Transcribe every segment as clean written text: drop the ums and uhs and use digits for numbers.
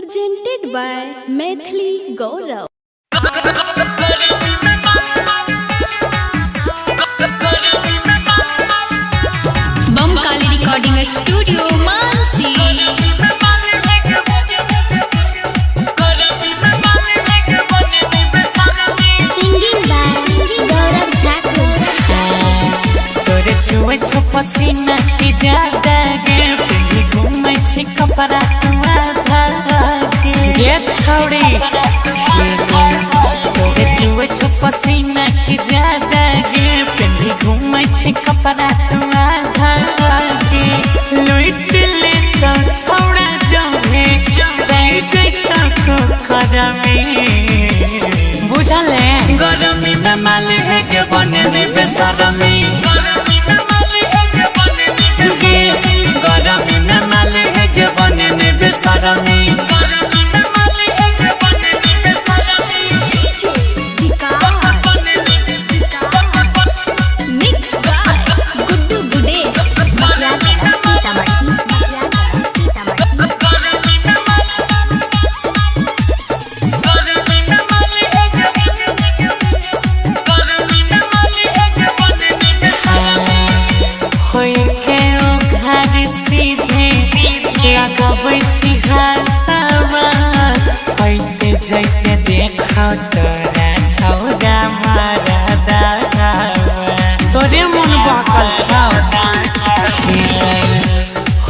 presented by Maithili Gaurav. Bomb Kali recording studio Mansi. तोरे छुए छो पसीना की ज्यादा गे पिंडी घूमे छी कपड़ा तुआ धागे ये छोड़ी तोरे छुए छो पसीना की ज्यादा गे पिंडी घूमे छी कपड़ा तुआ धागे लुट ले तो छोड़ा जावे दई जैता को करमे बुझले गरमी में माल है के बने ने बेसरमी गरमी में माल है के बने ने बेसरमी जैते देखो तोरा छौरा मारा दावा तोरे मन बकल छौ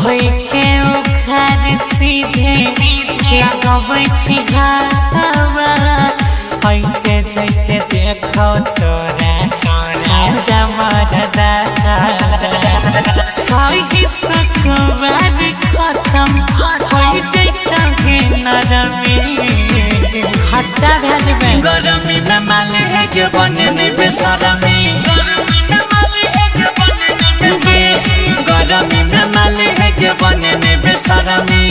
होय के ओखार सीधे लगबै छी हावा होइते जैते देखो तोरा छौरा मारा दावा छौई हिस्सा कबार खत्म होय जैता के नरमी हट्टा भेजबे गरमी में माल है के बने ने बेसरमी गरमी में माल है के बने ने बेसरमी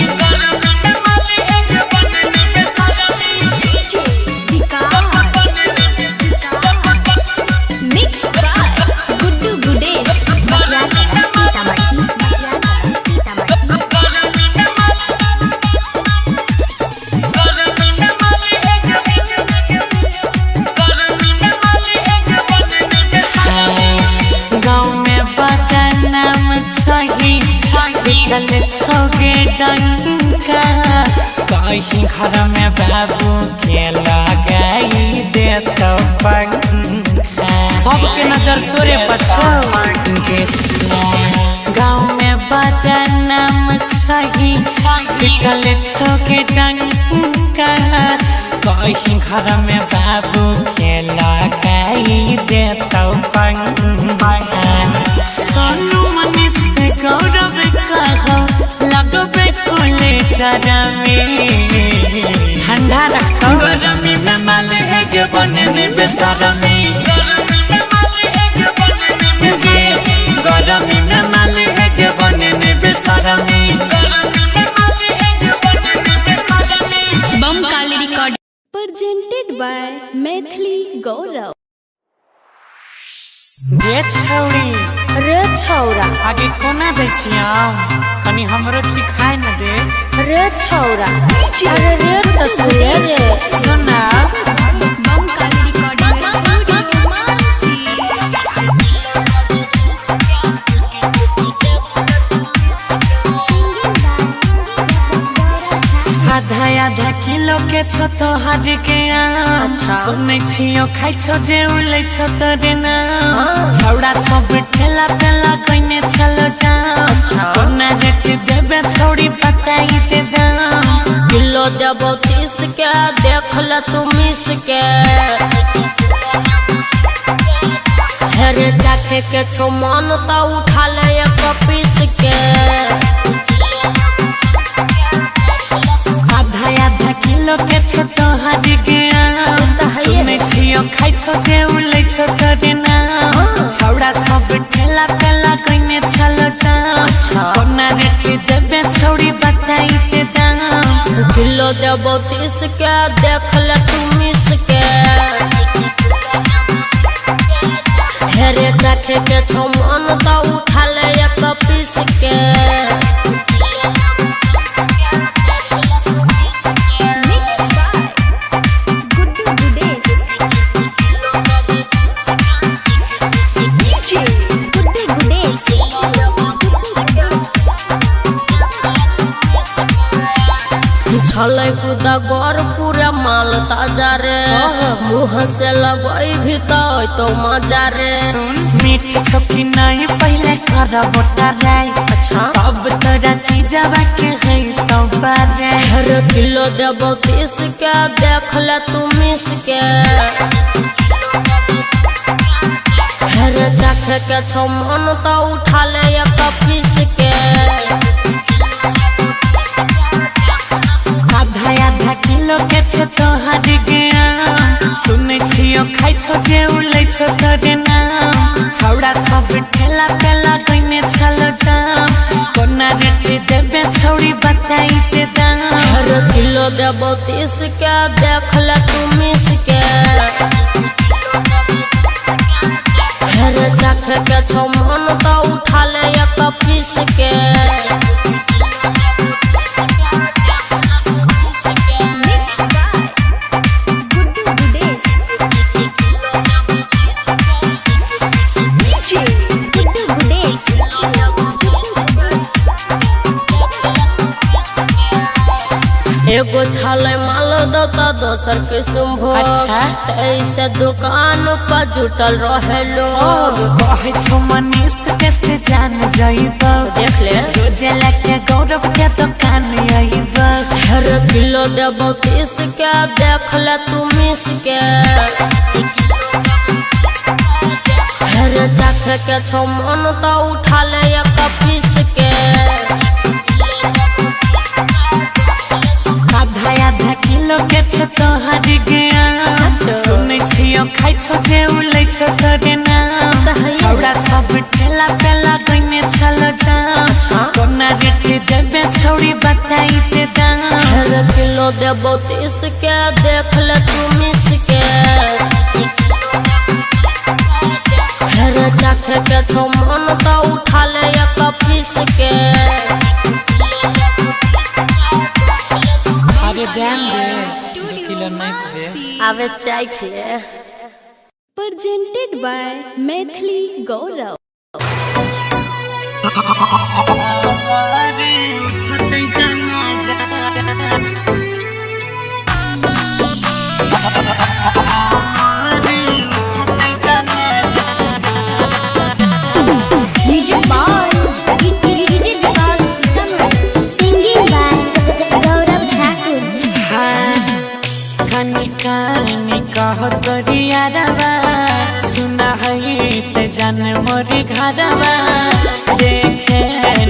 छोगे डंका कहीं घर में बाबू के लगाई दे तो पंखा सबके नजर तोरे पछौ गाँव में बदनाम छही बिकल छोगे डंका कहीं घर में बाबू के लगाई दे तो पंखा सोनू मनीष गौरव लगबे कोले डरमे ठंडा रखो गरमी में माल है के बने ने बेसरमी गरमी में माल है के बने ने बेसरमी बम Kali recording Presented by Maithili Gaurav. गे छौड़ी रे छौरा आगे कोना दै छियौ कनी हमरो सिखाय न दे रे छौरा अरे रे तो सुने रे सुना बम काली रिकॉर्डिंग स्टूडियो मानसी। आधा किलो के छो तो हर के अच्छा सुनै छियो खाइ छो जे उलै छो तोरे ना छौड़ा सब ठेला पेला कइने चलो जा कोना रेट देबे छौड़ी बताई दे दा किलो देबो 30 के देख ल तू मिस के हेरे जाके के छो मन त उठा ले एक पीस के आधा किलो के छो तो हर के सुनै छियो खाइ छो जे उलै छो तोरे ना छौड़ा सब ठेला पेला कइने चलो जा कोना रेट देबे छौड़ी बताई दे दा किलो देबो 30 के देख ले तू मिस के हेरे जाके के छो मन त उठा ले एक पीस के छलै खुदा गौर पूरा माल ताजा रे मुँह से लगई भी तो मजा रे मीठ छोकी नहीं पहले कर बोटा रे अच्छा अब तोरा चीजवा के है तो बारे हर किलो देबो 30 के देख ले तू मिस के हर चाख के छो मन तो उठा ले एक पीस के आधा किलो के छो तोहर गया सुनै छियो खाइ छो जे उलै छो तोरे नाम छौड़ा सब ठेला पे लगैने छलो जाम कोना रेट देबे छौड़ी बताई ते दाम हर किलो देबो 30 के देख ले तू मिस के हर चाख के छो मन तो उठा ले एक पीस के एगो छाले माल दो तो दोसर के सुम्भो अच्छा ऐसे दुकान पर जुटल रहे लोग कहे छो मनीष टेस्ट जान जाइबो देख ले रोजे लेके गौरव के दुकान आइबो हर किलो देबो 30 के देख ले तू मिस के हर चाख के छो मन तो उठा ले एक पीस के आधा किलो के छो तोहर गया सुनै छियो खाइ छो जे उलै छो तोरे नाम छौड़ा सब ठेला पे लगैने छलो जाम कोना रेट देबे छौड़ी बताई ते दाम हर किलो देबो 30 के देख ले तू मिस के हर चाख के छो मन तो उठा ले एक पीस के अरे ध्यान दे 2 किलो नहीं दे आवे चाय खिले presented by Maithili Gaurav. सुना है ते जान मोरी घरवा देखे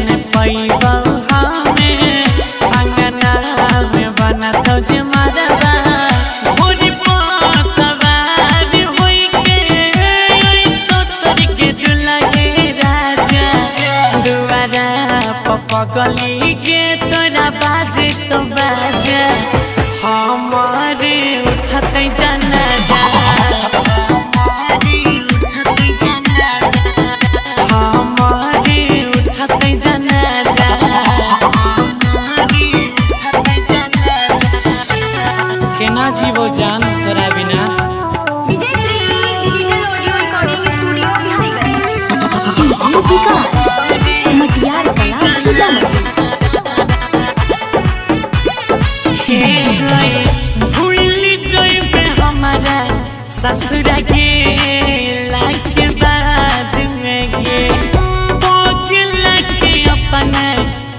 न पैबो हमें अंगना में बना तो जे मारवा होरी सवार होई के तो तोर के दुल्हे राजा दुआरा पगली के तोरा बाजे तो बाजा हमारे उठते जाना जा हमारे उठते जाना जा केना जीवो जान तोरा बिना Vijay Shri digital audio recording studio Bihariganj Matiyar Kala Sitamarhi ससुरा के लाके बाद में गे पगला के अपना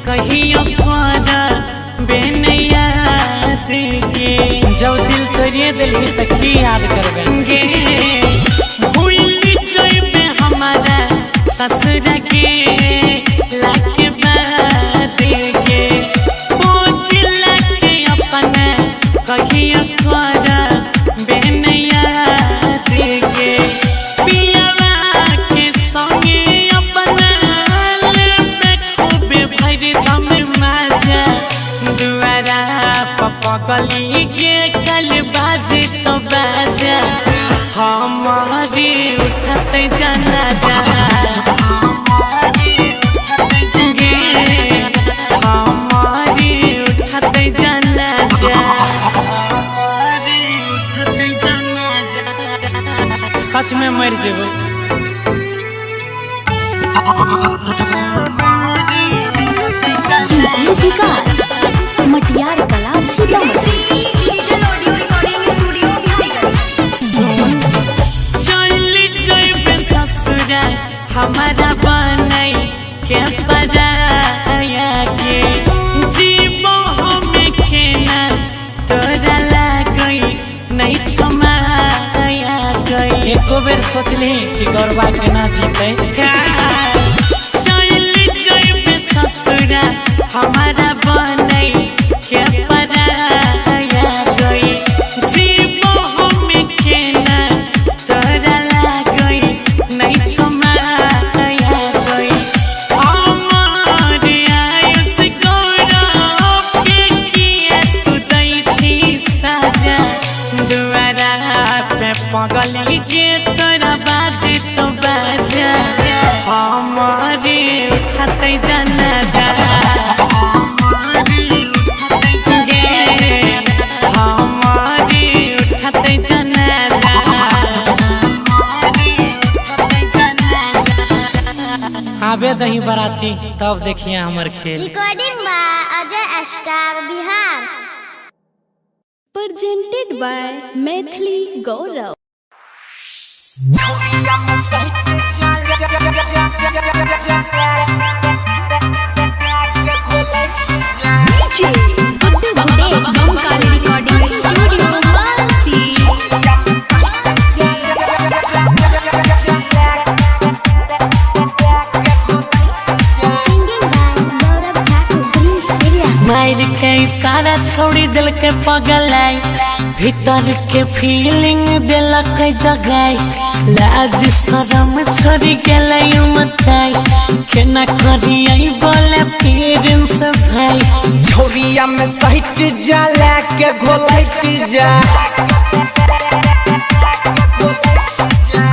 कहियो पर बेनैया गे जब दिल तोड़िए दिली तो की याद करबे गे भूल जइबे हमारा ससुरा के लाके बाद गे पगला के अपना कहियो पर पगली के कल बाजे तो बाजा हमारे उठते जाना जा हमारे उठते जाना जा सच में मर जेबो मटियार कला एको बेर सोचली कि गौरवा के ना जीते चल जइबे ससुरा हमारा बनै के पराया गई जीवो हम के ना तोरा लागई नहीं छमाया गई अमर आयुष गौरव के किया तू दै छी सजा दुआरा पे पगली के तोरा बाजी तो बाजा हमारे उठाते जाना जा हमारे उठाते जाना जा आबे दही बराती तब देखिए हमर खेल recording by Ajay star Bihar presented by Maithili Gaurav. Bangkali Recording Studio, Mansi. Singing by Gaurav Thakur ग्रीन्स एरिया मार के सारा छोड़ी दिल के पगलाई भीतर के फीलिंग दिलक जगाई लाज शरम छोड़ी गेलै उमताई केना करियै बोले पेरेंट्स भाई झोरिया में सहित जा लेके घोलैट जा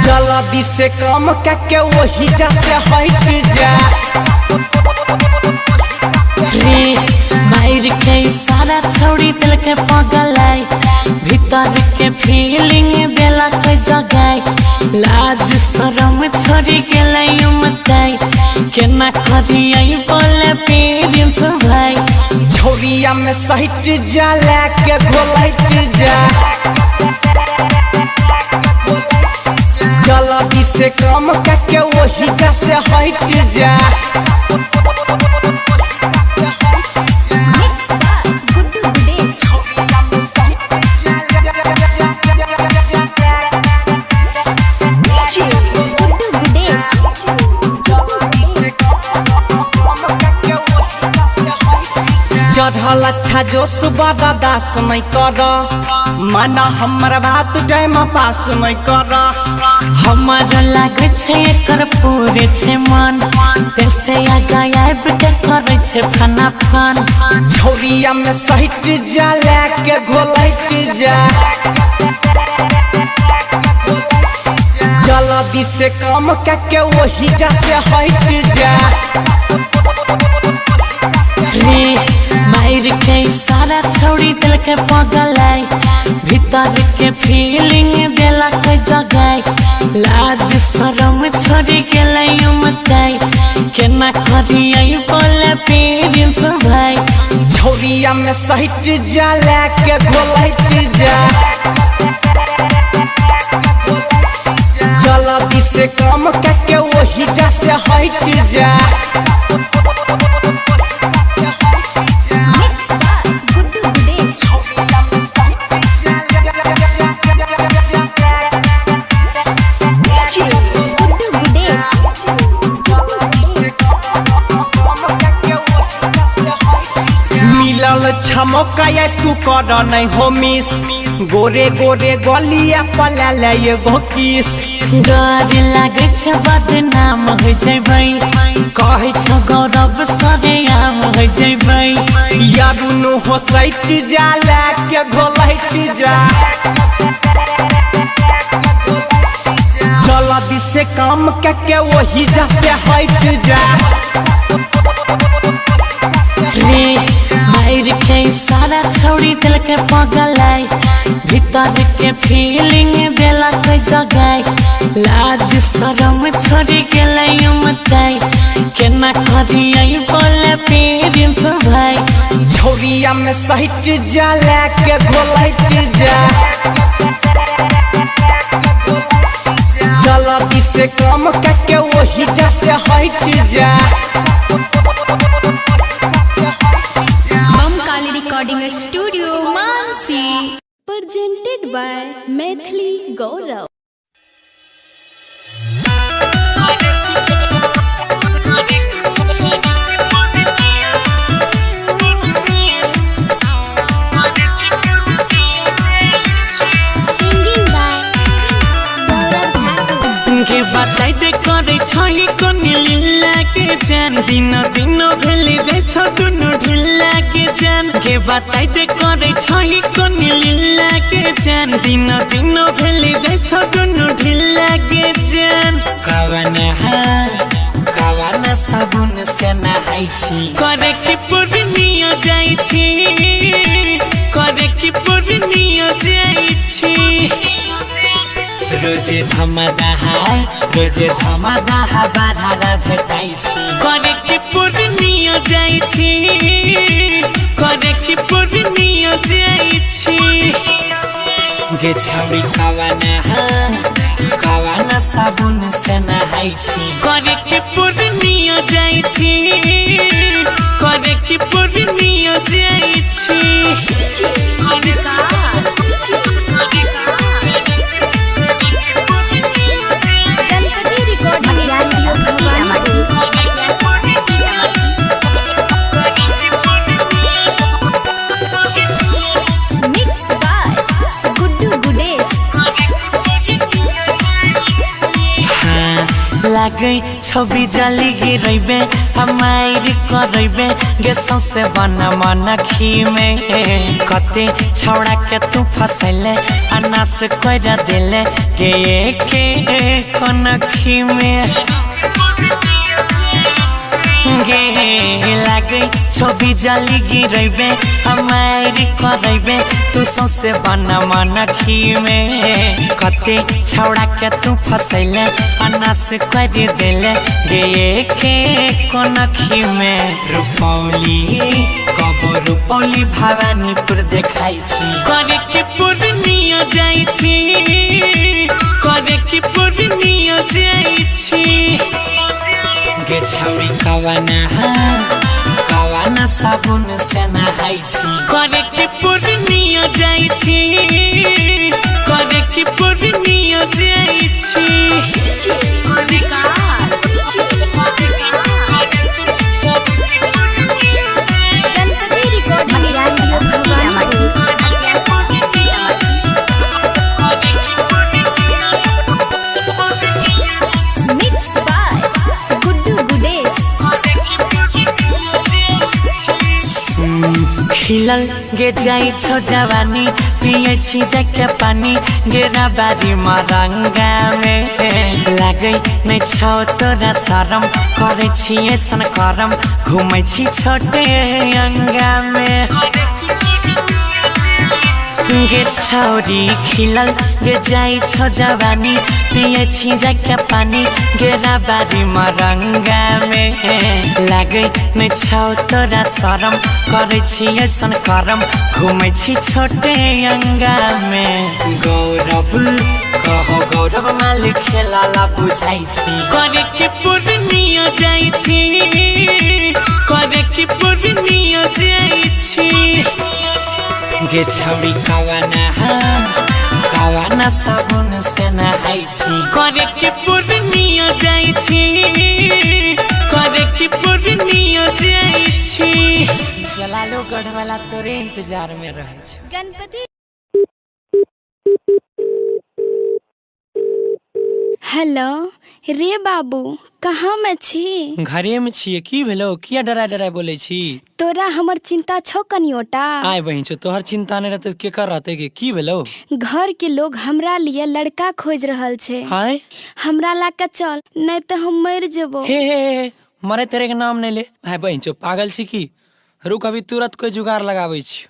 जल्दी से काम करके वही जा से हट जा रे मार के सारा छोड़ी दिल के पगलाई भीतर के फीलिंग दिलक जगाई लाज शरम छोड़ी गेलै उमताई केना करियै बोले पेरेंट्स भाई झोरिया में सहित जा लेके घोलैट जा जल्दी से काम करके वही जा से हट जा चढ़ल अच्छा जोश बड़ा दास नहीं कर माना हमर बात टाइम पास नहीं कर हमर लागे छै एकर पूरे छै मन तैसे आगा आब के करे छै फना फन झोरिया में सहित जा लेके घोलैट जा जल्दी से काम करके वही जा से हट जा रे मार के सारा छोड़ी दिल के पगलाई भीतर के फीलिंग दिलक जगाई लाज शरम छोड़ी गेलै उमताई केना करियै बोले पेरेंट्स भाई झोरिया में सहित जा लेके घोलैट जा जल्दी से काम करके वही जा से हट जा मिलल छमका या तू कर नहीं हो मिस गोरे गोरे गलिया पला ले एगो किस डर लागे छै बदनाम हो जेबै कहै छ गौरव सरेआम हो जेबै यारू नो हो सैट जा लेके घोलैट जा जल्दी से काम करके वही जा से हट जा रे मार के सारा छोड़ी दिल के पगलाई भीतर के फीलिंग दिलक जगाई लाज शरम छोड़ी गेलै उमताई केना करियै बोले पेरेंट्स भाई झोरिया में सहित जा लेके घोलैट जा जल्दी से काम करके वही जा से हट जा Bangkali Recording Studio, Mansi. Presented by Maithili Gaurav. करे छही कोनी लीला के जान दिन दिन भेले जाय छ दुनु ढिला के जान के बताई दे करे छही कोनी लीला के जान दिन दिन भेले जाय छ दुनु ढिला के जान कावाना साबुन से नहाई छी करे की पूर्णिया जाई छी करे की पूर्णिया जाई छी रोजे धमादाहा बाधारा भेटाई छी करे की पूर्णिया जाई छी करे की पूर्णिया जाई छी गे छौरी कावाना साबुन से नहाई छी करे की पूर्णिया जाई छी करे की पूर्णिया जाई छी लागे छवि जाली गिरैबे हमारी करैबे गे सौसे बना मन खी में कते छौड़ा के तू फसैले अनास कर देले के कनखी में गे लागे छवि जाली गिरैबे हमारी करैबे तू सौसे बना मन खी में कते छौड़ा के तू फसैले अनास कर देले गे के कनखी में रूपौली भवानीपुर देखाई छी करे की पूर्णिया जाई छी करे की पूर्णिया जाई छी गे छौरी कावाना साबुन से नहाई छी करे की पूर्णिया जाई छी करे की पूर्णिया जाई छी खिलल गे जाई छो जवानी पिए छी जाके पानी गेरा बारी मरंगा में लागे नै छौ तोरा शरम करे छी ऐसन करम घूमै छी छोटे अंगा में गे छौरी खिलल गे जाई छो जवानी पिए छी जाके पानी गेरा बारी मरंगा में लागे नै छौ तोरा शरम करे छी ऐसन करम घूमै छी छोटे अंगा में गौरव मालिक खेलाला बुझाई छी करे की पूर्णिया जाई छी करे की पूर्णिया जाई छी गे छौरी कावाना साबुन से नहाई छी करे की पूर्णिया जाई छी करे की पूर्णिया जाई छी जलालो गढ़ वाला तोरे इंतजार में रहे छ गणपति। हेलो रे बाबू कहाँ में छी? घरे में छिए की भेलो किया डरा बोले छी? तोरा हमर चिंता छौ कनियोटा? आय बहिन छो तोहर चिंता नहीं रहते के कर रहते के की भेलो? घर के लोग हमरा लिए लड़का खोज रहल छे। हाय हमरा लाके चल नहीं तो हम मर जेबो। हे मरे तेरे के नाम नहीं ले। हाय बहिन छो पागल छी की? रुक अभी तुरंत कोई जुगाड़ लगाबै छी।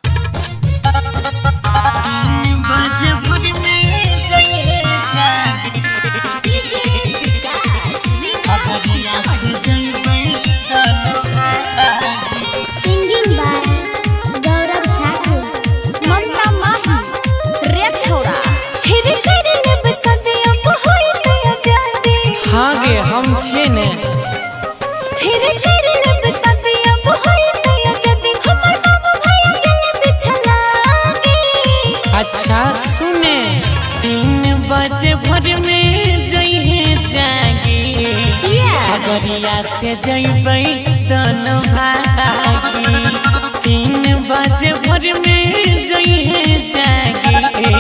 सिंगिंग बाय गौरव ठाकुर। ममता माही रे छोरा फिर कर लेब सदिया होई तो जल्दी। हाँ गे हम छे ने फिर कर लेब सदिया होई तो जल्दी हमर बाबू भैया गेले बिछला गे। अच्छा सुने 3 बजे भोर में जइहे जागी खगड़िया से जइबै दोनों भागी 3 बजे भोर में जइहे जागी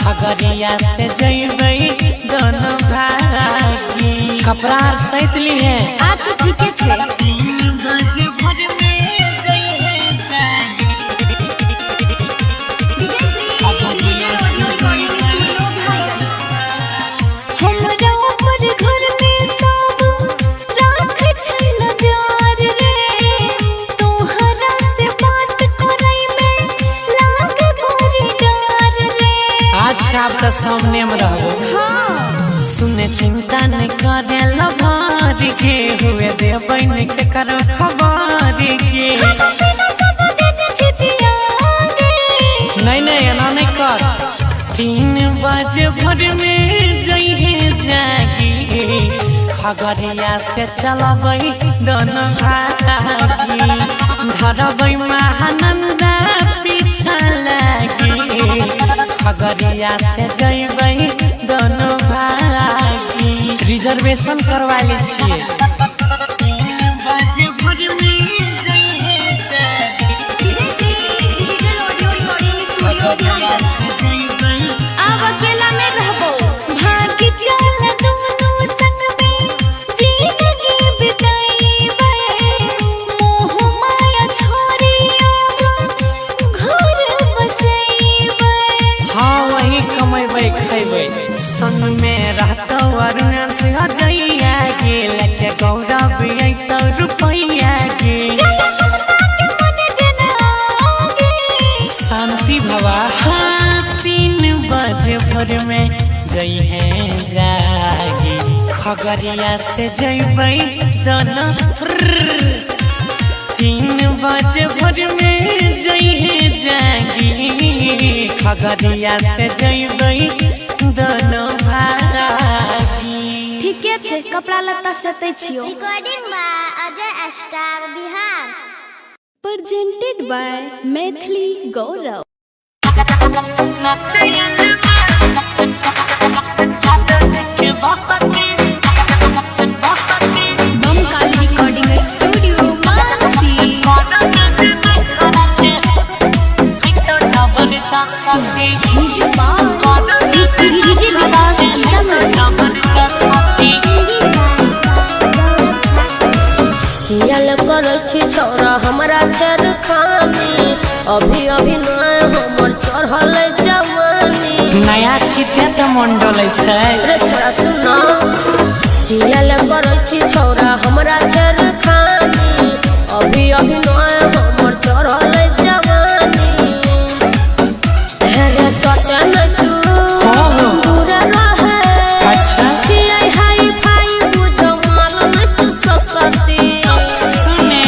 खगड़िया से जइबै दोनों भागी कपड़ा और सैत ली है। अच्छा ठीक है। 3 बजे भोर में जइहे जागी। DJ Sri Digital Audio Recording Studio Bhaiganj। हमरा ऊपर घर में सब राख छै नजर रे, तोहरा से बात करई में लाग बड़ी डर रे। अच्छा अब तो सामने में रहो। हाँ सुने चिंता न करे लभार के हुए दे बन के करो खबर के। बिना सब दिन छिटिया गे। नहीं नहीं एना नहीं कर। 3 बजे भोर में जइहे जागी। खगड़िया से चलबै दोनों भागी। धरबै महानंदा पीछा लागी। खगड़िया से जइबै दोनों भागी। रिजर्वेशन करवा ले छिए। 3 बजे भोर में जइहे जागी। DJ Sri Digital Audio Recording Studio Bhaiganj। अब अकेला नहीं रहबो, भाग चल दोनों संग में जिंदगी बिताइबे। मोह माया छोड़ी अब घर बसइबे। हाँ वही कमेबै खैबै। संग में रहतो अरुण से अजैया गे। लेके गौरव अइतो रुपैया गे। शांति भवा। हाँ 3 बजे भोर में जइहे जागी। खगड़िया से जइबै दोनों। 3 बजे भोर में जइहे जागी। खगड़िया से जइबै दोनों भागी। ठीके छै, कपड़ा लत्ता सतै छियो। Recording by Ajay Star Bihar। Presented by Maithili Gaurav. Bamkali recording studio Mansi. यल करै छी छौरा हमरा छेड़ खानी। अभी अभी नय हमर चढ़ल जवानी। नया छिटे तो मंडल छै। रे छोरा सुना, यल करै छी छौरा हमरा छेड़ खानी। अभी अभी नय हमर चढ़ल जवानी। रे सटे न तू दूर रहे। अच्छा छियै हाई फाई बुझ माल न तू ससती। सुने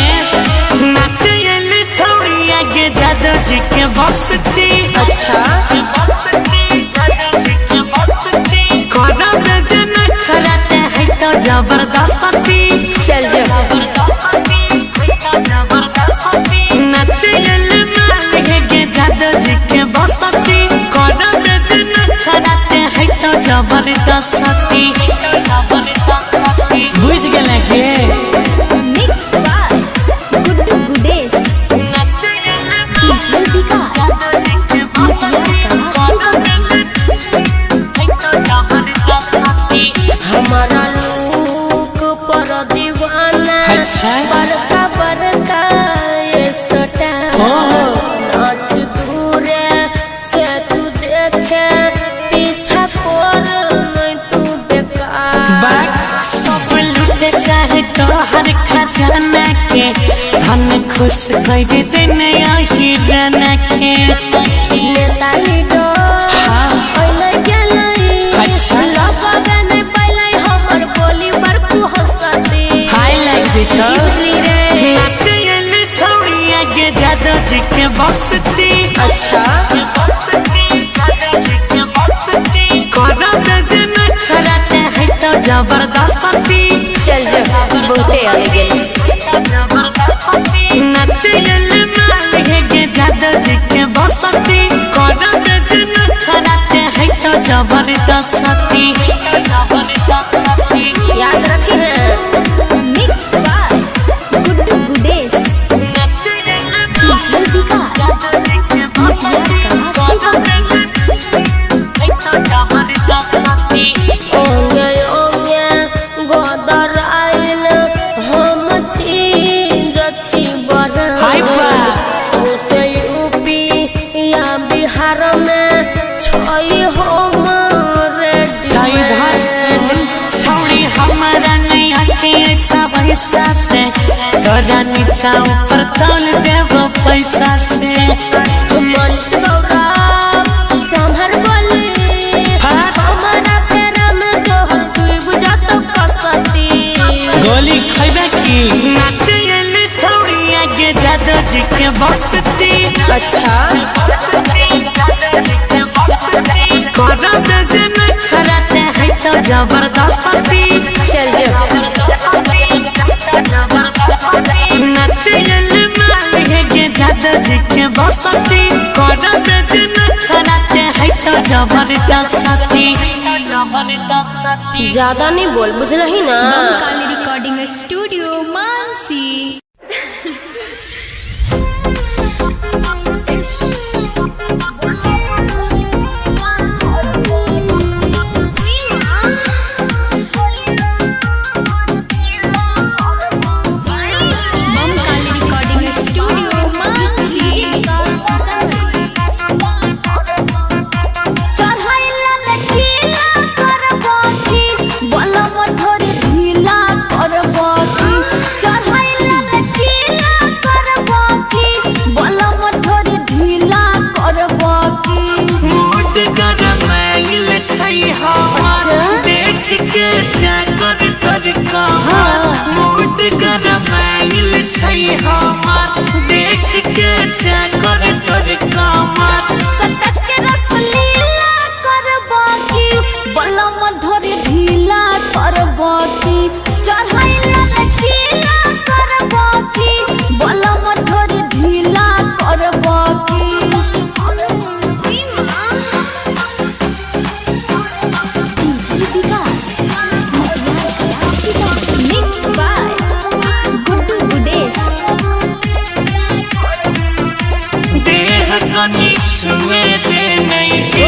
नाचल छौड़ी आगे जादव जी के बसती। अच्छा करब जन खराते है तो जबरदस्ती। चल जा नाचल माल गे जादव जी के बसती। करब जन खराते है तो जबरदस्ती। बुझ गेले के mix by Guddu Gudesh. DJ विकास। हमारा लोग पर दीवाना। अच्छा। बड़का बड़का ये सटा। नाच दूरे से तू देखे पीछा कर नहीं तू बेकार। सब लूटे चाहे तो हर खजाना के। धन खुश कर देने आही रना के। नेता लीडर पहले गेलै। अच्छा। लगबे नहीं पहले हमर बोली पर हंसती। हाय लग जेतो। बुझली रे। नाचल छौड़ी आगे जादव जी के बसती। अच्छा करब जन खराते है तो जबरदस्ती। चल जा बहुते आगे गेल। नाचल माल गे जादव जी के बसती। बिहार में छई हम रेडी छौड़ी हमारा नहीं आके ऐसा वैसा से तोरा नीचा ऊपर तोल देबो पैसा से मन से गौरा संभर बोली हमारा तेरा में तो हम तू बुझा तो कसती गोली खैबे की नाचे एले छौड़ी आगे जादो जी के बसती अच्छा कोरा में जन खराते है तो जबरदस्ती चल जा नाचे एले माल है के जादो जी के बसती कोरा में जन खराते है तो जबरदस्ती ज्यादा नहीं बोल बुझला ही ना। काली रिकॉर्डिंग स्टूडियो मानसी। देख के जाकर कर कमर मूड गरमाइल छै हमर देख के जाकर कर कमर सटक के रसलीला करबो की बलम धोरी ढीला करबो की चढ़ाइला लकीला करबो की बलम धोरी ढीला करबो की छुए दे नहीं के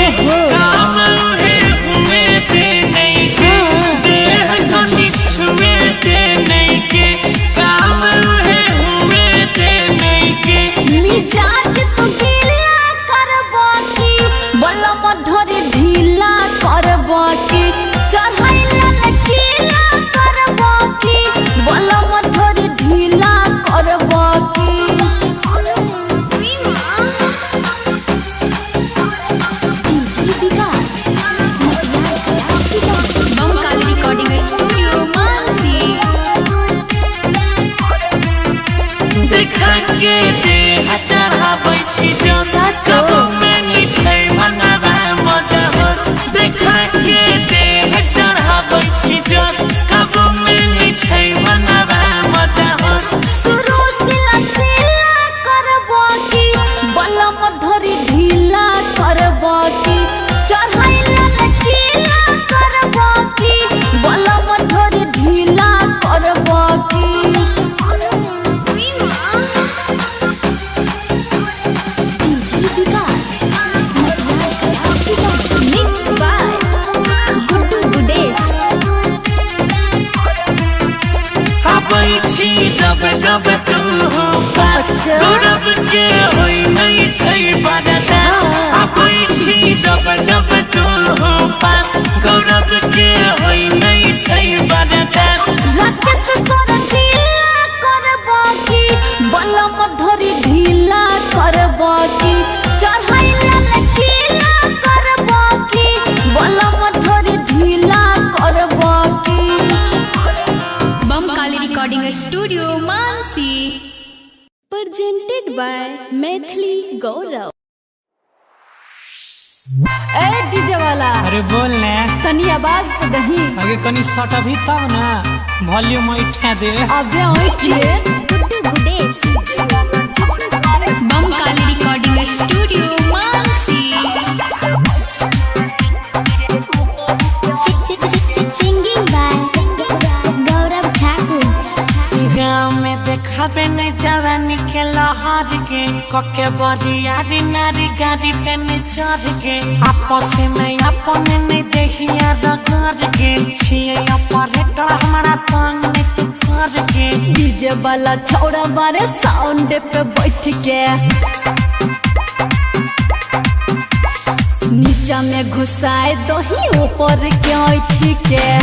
काम है हुए दे नहीं के देह कनी छुए दे नहीं के काम है हुए दे नहीं के मिजाज तू गीला करबो की बलम धोरी ढीला करबो की चढ़ाइला लकीला करबो की बलम धोरी ढीला करबो की स्टूडियो मानसी। देखा के देह चढ़ाबै छी जो जब में छै मनवा मदहोस देखा के देह चढ़ाबै छी जो कब में छै मनवा मदहोस शुरू सिला सिला करबो की बलम धोरी ढीला करबो की चढ़ाइला लकीला करबो की बलम धोरी ढीला करबो की मिक्स बाय गुड्डू गुडेस। आबै छी जब जब तू हो पास गौरव के होई नहीं छै बरदास आबै छी जब जब तू हो पास गौरव के होई नहीं छै बरदास राकेश सोरचिला करबो की बलम धोरी ढीला करबो की चढ़ाइला लकीला करबो की बलम धोरी ढीला करबो की Bam Kali recording studio Mansi. Presented by Maithili Gaurav. ए डीजे वाला अरे बोल ने तनी आवाज तो दही आगे कनी सट अभी तब ना वॉल्यूम उठा दे अबे उठिए Bam Kali recording studio Mansi. Singing by Gaurav Thakur. गाँव में देखाबे नहीं जवानी के लहर के कके बरियारी नारी गाड़ी पे नहीं चढ़ के आपस में अपने नहीं देखिया रगड़ के छिए ऑपरेटर हमारा तंग नहीं तू कर के डीजे वाला छौड़ा बारे साउंड पे बैठ के नीचा में घुसाए दही ऊपर क्यों ठीक है।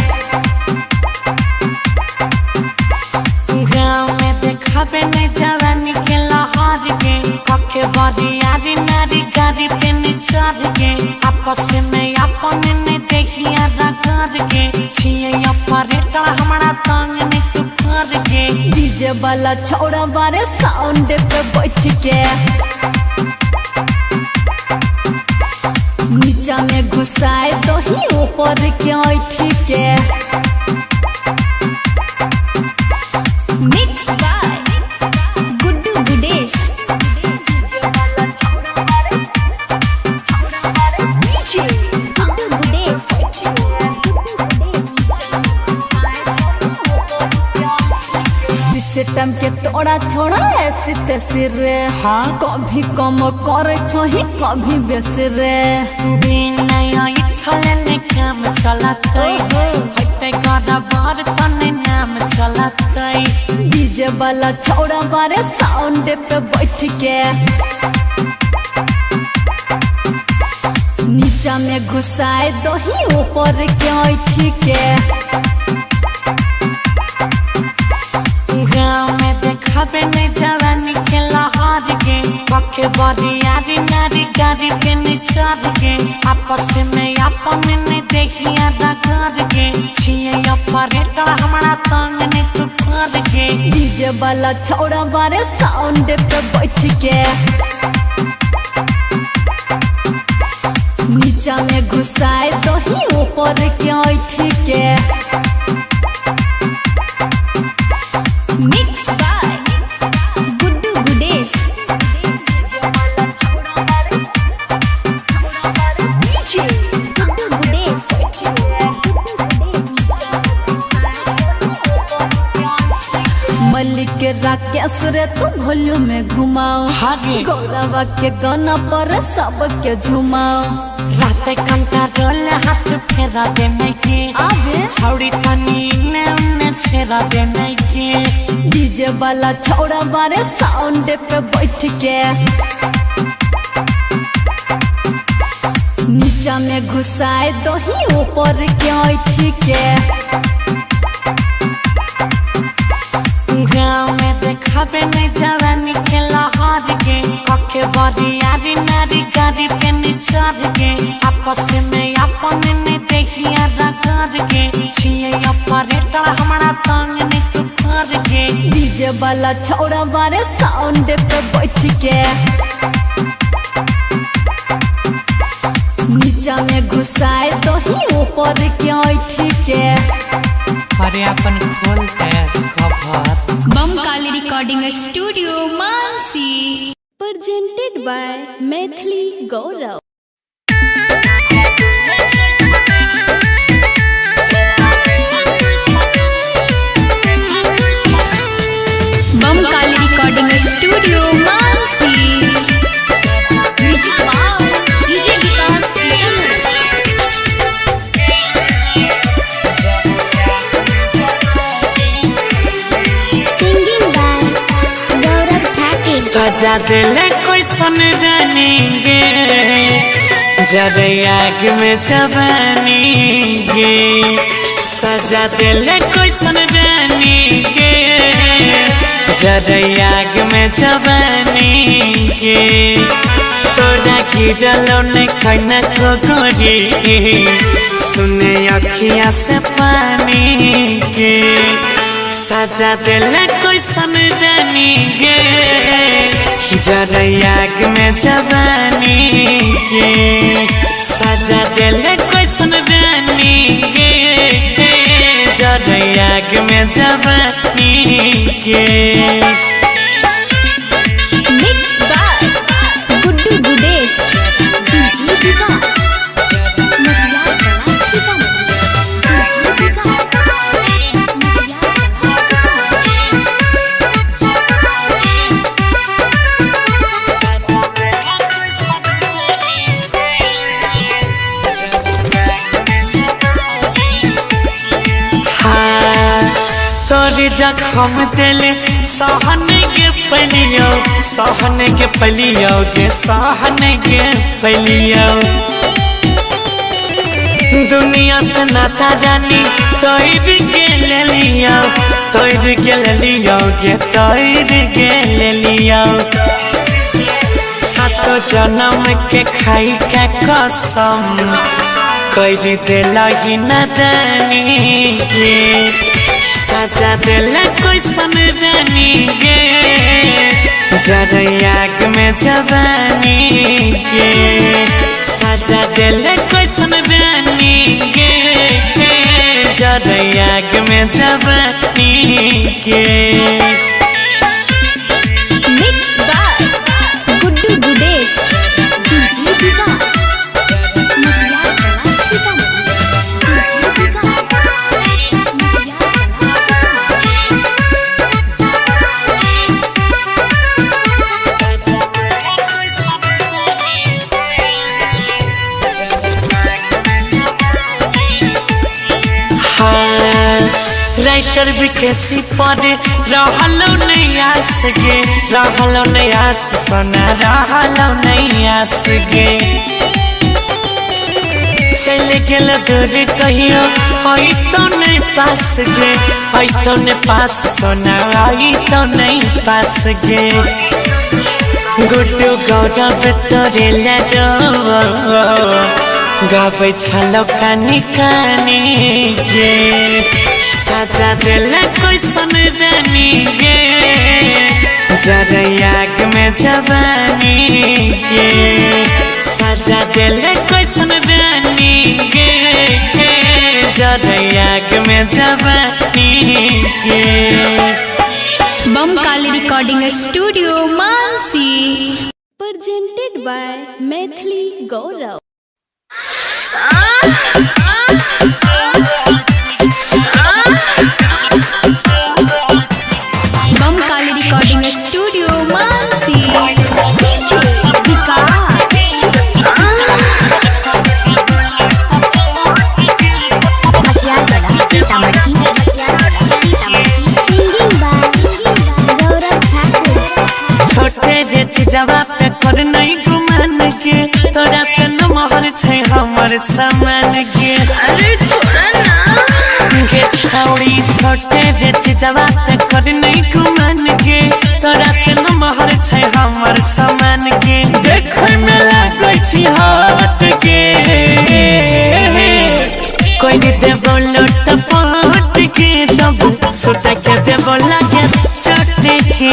गाँव में देखाबे नहीं जवानी के लहर के कके बरियारी नारी गाड़ी पे निचर के आपस में अपन ने देखिया रगड़ के छिए ऑपरेटर हमारा तंग ने तू कर के डीजे वाला छोड़ा बारे साउंड पे बैठ के नीचा में घुसाए दही ऊपर क्यों ठीक है। Mix by Guddu Gudesh system के तोड़ा छोड़ा ऐसे तैसे रे हाँ कभी कम करे छही कभी बेसी रे बिना इठले ने काम चलतै हते गदा बार तने नाम चलतै डीजे वाला छोड़ा बारे साउंड पे बैठ के नीचा में घुसाए दही ऊपर क्यों ठीक है। गाँव में देखाबे नहीं जवानी के लहर के कके बरियारी नारी गाड़ी पे निचर के आपस में अपन ने देखिया रगड़ के छिए ऑपरेटर हमारा तंग ने तू कर के डीजे वाला छोड़ा बारे साउंड पे बैठ के नीचा में घुसाए दही ऊपर क्यों ठीक है। मिक्स बाय गुड्डू गुडेश मल्लिक के राकेश रे तू भोलू में घुमाओ हागे गौरवा के गाना पर सबके झुमाओ राते कंटा रोल हाथ फेरा दे नहीं के आबे छौड़ी तनी ने उन्ने छेरा दे नहीं के डीजे वाला छोड़ा बारे साउंड पे बैठ के नीचा में घुसाए दही ऊपर क्यों ठीक है। गाँव में देखाबे नहीं जवानी के लहर के कके बरियारी नारी गाड़ी पे निचर के आपस में अपन ने देखिया रगड़ के छिए ऑपरेटर हमारा तंग ने तू कर के डीजे वाला छोड़ा बारे साउंड पे बैठ के नीचा में घुसाए दही ऊपर क्यों ठीक है। अरे अपन खोलते कवर Bamkali recording studio Mansi presented by Maithili Gaurav. Bamkali recording studio Mansi DJ Vikas सजा दिले कोई सन रनेंगे जरे आग में जवानी गे सजा दिले कोई सन रनेंगे जरे आग में जवानी गे तोरा गिरलो ने कहना को गोरी सुने अखिया से पानी गे सजा दिले कोई सन रानी गे जरा आग में जवानी गे सजा दिले कोई सन रानी गे जरा आग में जवानी गे। Mix by Guddu Gudesh DJ विकास तोरे जखम दिले सहन के पलियो सहन के पलियो के सहन के पलियो दुनिया से नाता रानी तोर के ले लिया तोर के ले लिया के तोर के ले लिया सातो जन्म के खाई के कसम कर देला ही नदानी गे सजा देला कोई सन रानी गे जरा आग में जवानी गे सजा देला कोई सन रानी गे जरा आग में जवानी गे mix by Guddu Gudesh DJ Vikas writer भी कैसी पर रहलो नहीं आस गे रहलो नहीं आस सोना रहलो नहीं आस गे चले गेल दूर कहियो आई तो नहीं पास गे आई तो नहीं पास सोना आई तो नहीं पास गे गुड्डू गौरव तोरे लड़ो गाबै छलो कानी कानी गे सजा देला कोई सन रानी गे जरा आग में जवानी गे सजा देला कोई सन रानी गे जरा आग में जवानी गे Bam Kali recording studio Mansi presented by Maithili Gaurav Bam Kali recording studio Mansi छोटे रे चीजवा पे कर नहीं गुमान के तोरा से नमहर छै हमर सामान के अरे छोड़ा ना गे छौड़ी छोटे रे चीजवा पे कर नहीं गुमान के तोरा से नमहर छै हमर सामान के देखे में लागै छी हाथ के कोई दे बोलो टपट के जब सोटा के दे बोला के छोट के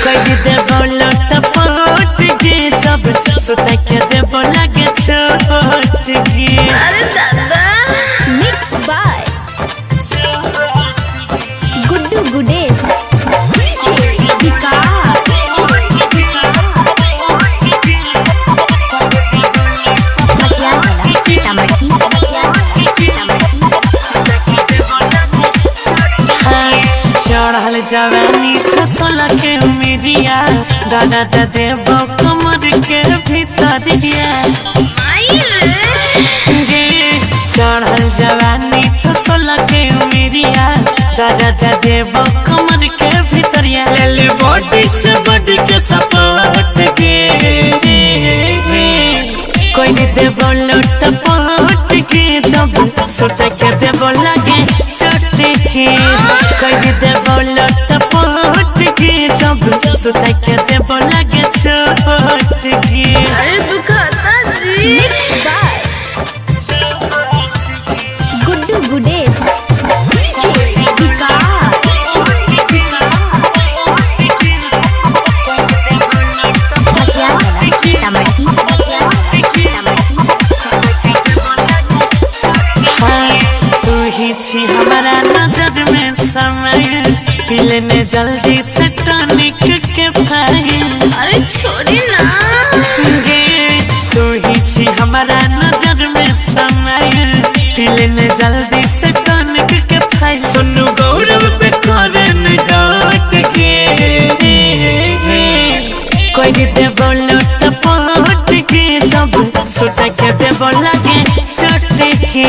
कोई दे बोलो टपट के जब सोटा के दे बोला के छोट के अरे दादा मिक्स बाय गुड्डू गुडेश चढ़ल जवानी 16 के उमिरिया दादा दा देबो कमर के भीतरिया गे चढ़ल जवानी 16 के उमिरिया दादा दा देबो कमर के भीतरिया ले ले बॉडी से बॉडी के सपोर्ट के कोई देबो लोटपोट के जब सोटा के देबो लगे छोट के कोई देबो लोटपोट के जब सोटा के देबो लगे छोट के अरे दुखाता जी मिक्स बाय गुड्डू गुडेश तू ही छी हमारा नजर में समय पिलने जल्दी से टॉनिक के फाइल अरे छोड़ी ना गे तू ही छी हमारा नजर में समय पिलने जल्दी से टॉनिक के फाइल सुनु गौरव पे करन डॉट के कोई दे बोलो टपोट के जब सोटा के दे बोला के छोट के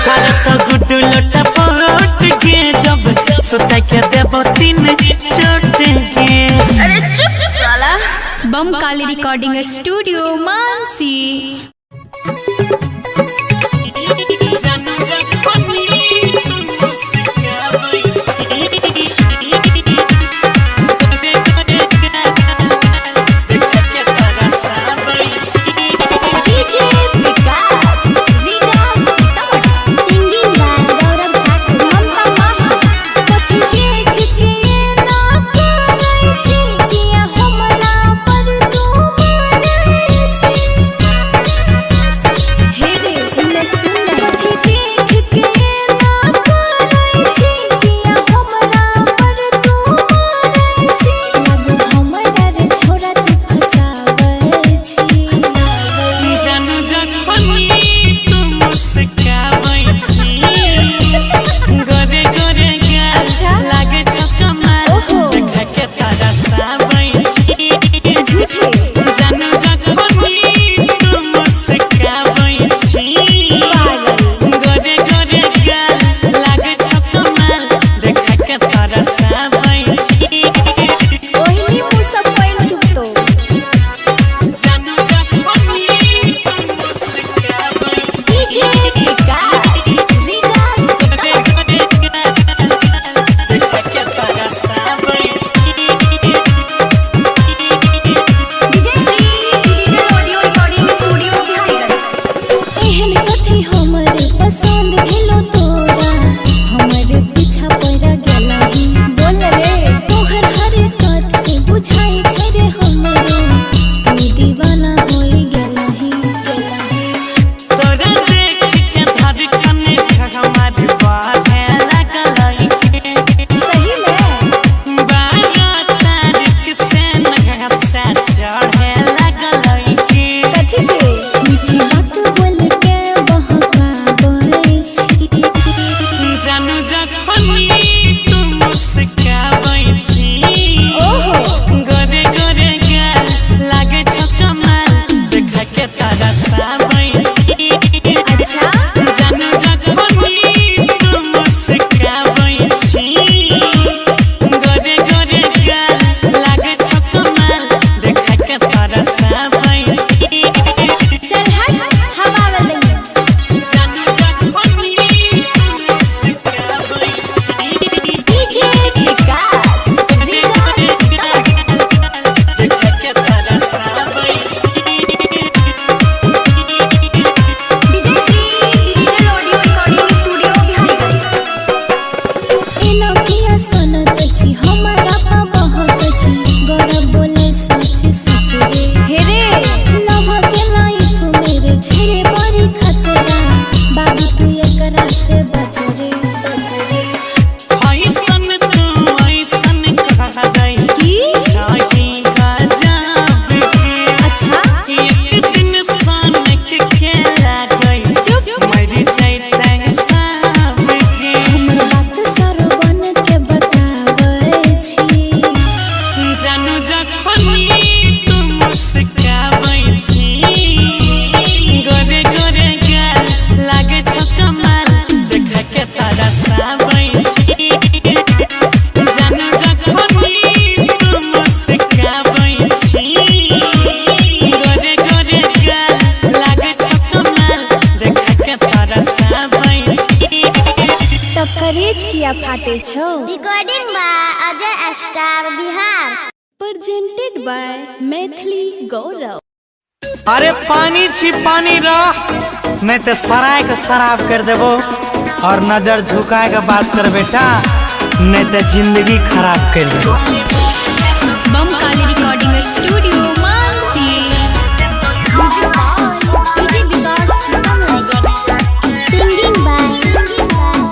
करत गुड्डू लोटपोट के जब सोटा के देबो 3 छोट के अरे चुप साला बम काली रिकॉर्डिंग स्टूडियो मानसी जानू जखनी तुम मुस्काबै किया फाटे छो। Recording by Ajay star Bihar. Presented by Maithili Gaurav. अरे पानी छी पानी रह, नहीं तो सराय के शराब कर देबो। और नजर झुकाए के बात कर बेटा, नहीं तो जिंदगी खराब कर देबो। Bam Kali recording studio Mansi. Singing by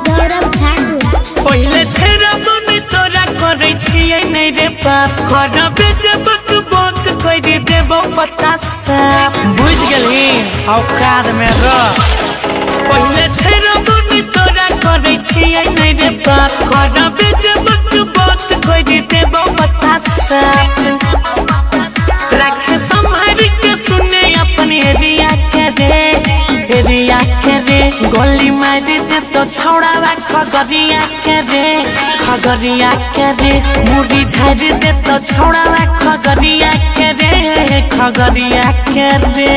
Gaurav Thakur. पहले छेरा बने तोरा करे छियै नहीं रे बाप, करबे जब बक कर देबो पता सब। बुझ गेली औकात में रह। पहले छेरा बने तोरा करे छियै नहीं रे बाप, करबे जब बक कर देबो पता सब। रखे संभाल के सुने अपने एरिया के रे, एरिया के रे। गोली मार दे तो छौड़ावा खगरिया के रे, खगरिया के रे। मुड़ी झाड़ दे तो छौड़ावा खगरिया के रे, खगरिया के रे।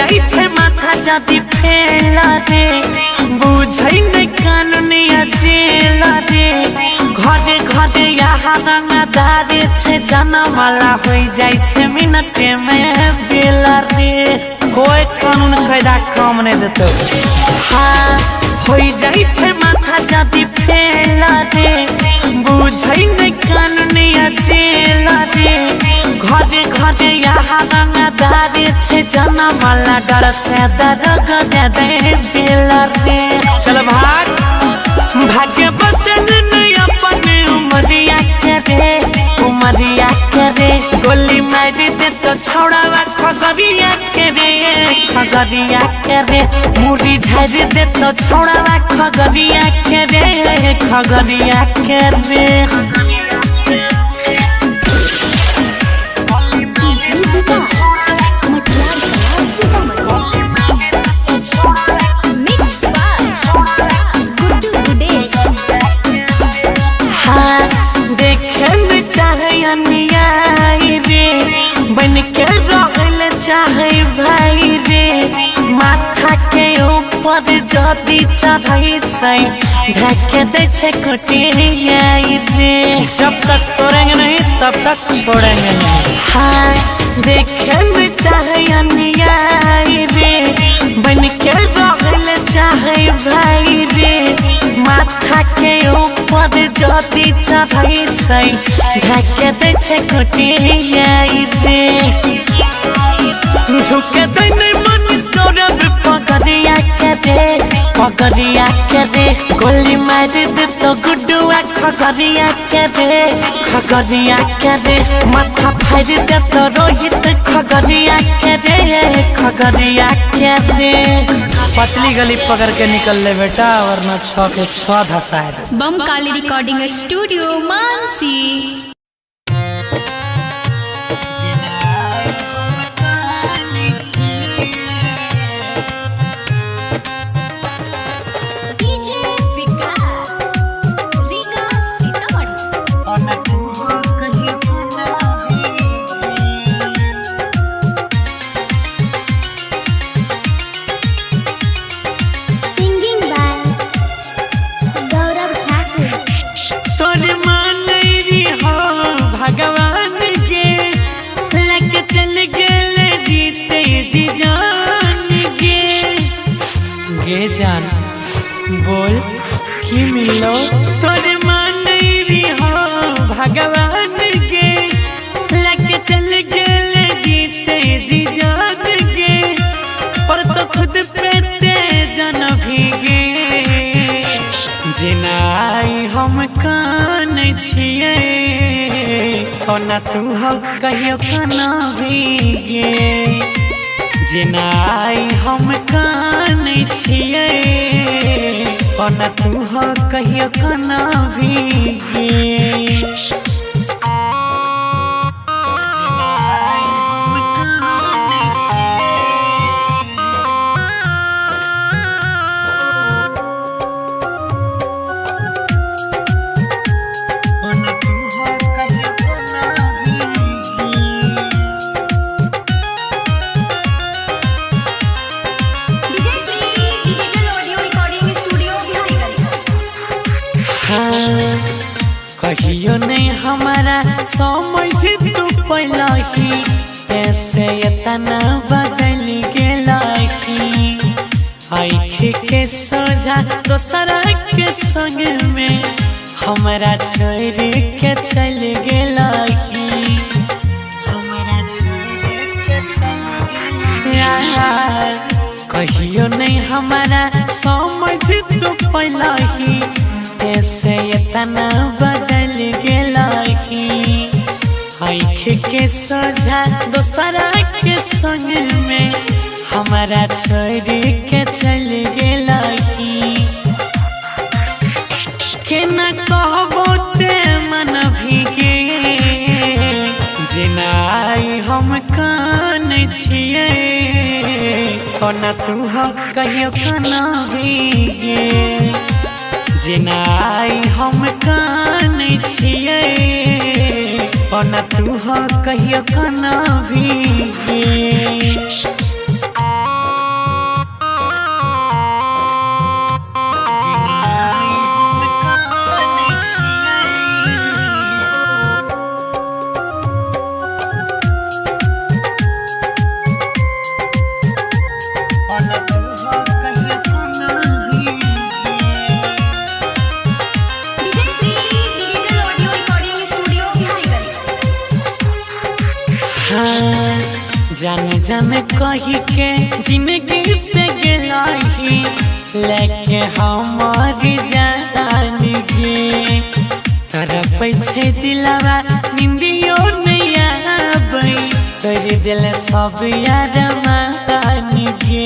जाई छे माथा जदी फेल रे बुझै नै कानून या जेल रे घरे घरे यहाँ रंगदारी छे जनमला हो जाई छे मिनटे में बेल रे कोई कानून कायदा काम नहीं देते हाँ हो जाई छे माथा जदी फेल रे बुझै नै कानून या जेल रे घरे घरे यहाँ रंगदारी छे जनमला डर से दरग दे दे बेल रे चल भाग भाग्य बचल नहीं अपने उमरिया के रे गोली मार दे तो छोड़ावा खगरिया के रे मुरी झाड़ दे तो छोड़ावा खगरिया के रे चाहे भाई रे माथा के ऊपर जदी चढ़ाई छै ढके दे छे कोटिया रे जब तक तोड़ेंगे नहीं तब तक छोड़ेंगे नहीं हाँ देखे में चाहे अन्याय रे बन के रहल चाहे भाई रे माथा के ऊपर जदी चढ़ाई छै ढके दे छे कोटिया रे झुके दे नहीं मनीष गौरव पगरिया के रे गोली मार दे तो गुड्डुआ खगरिया के रे माथा फाड़ दे तो रोहित खगरिया के रे पतली गली पकड़ के निकल ले बेटा वरना 6 के 6 धसाए दे बम काली रिकॉर्डिंग स्टूडियो मानसी जान बोल की मिलो तोरे मान री हो भगवान के लेके चल गेले जीते जी जान के पर तो खुद पे ते जन भीगे जिनाई हम कान छिए ओ ना तू हो कहियो काना भीगे जिनाई हम कान छिए और न तू हो कहियो काना भीगे कहियो नहीं हमारा समझ तू पहलही कैसे इतना बदल गेलही आँख के सोझा दोसरा के संग में हमारा छोड़ के चल गेलही कहियो नहीं हमारा समझ तू पहलही कैसे इतना बदल गेलही आँख के सोझा दोसरा के संग में हमारा छोड़ के चल गेलही के न कहबो ते मन भीगे जिनाई हम कान छिए ओ न तू हो कहियो काना भीगे जिनाई हम कान छिए ओ न तू हो कहियो काना भीगे जान जान कही के जिंदगी से गेलाही लेके हमारी जान गे तरफ छे दिलवा निंदियो नहीं आबै तोरी दिल सब यार मान गे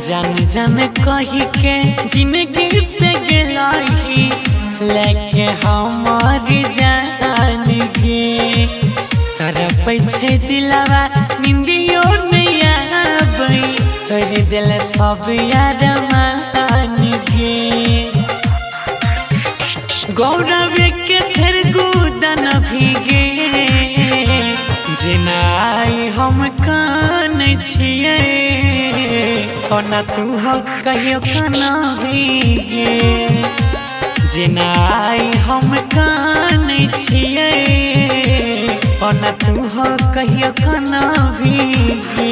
जान जान कही के जिंदगी से गेलाही लेके हमारी जान गे तरफ छे दिलवा निंदियो नहीं आबै तोरी दिल सब यार मान गे गौरव के फिर गुदन भीगे जिनाई हम कान छिए ओना तू हो कहियो काना भीगे जिनाई हम कान छिए ओना तू हो कहियो काना भीगे।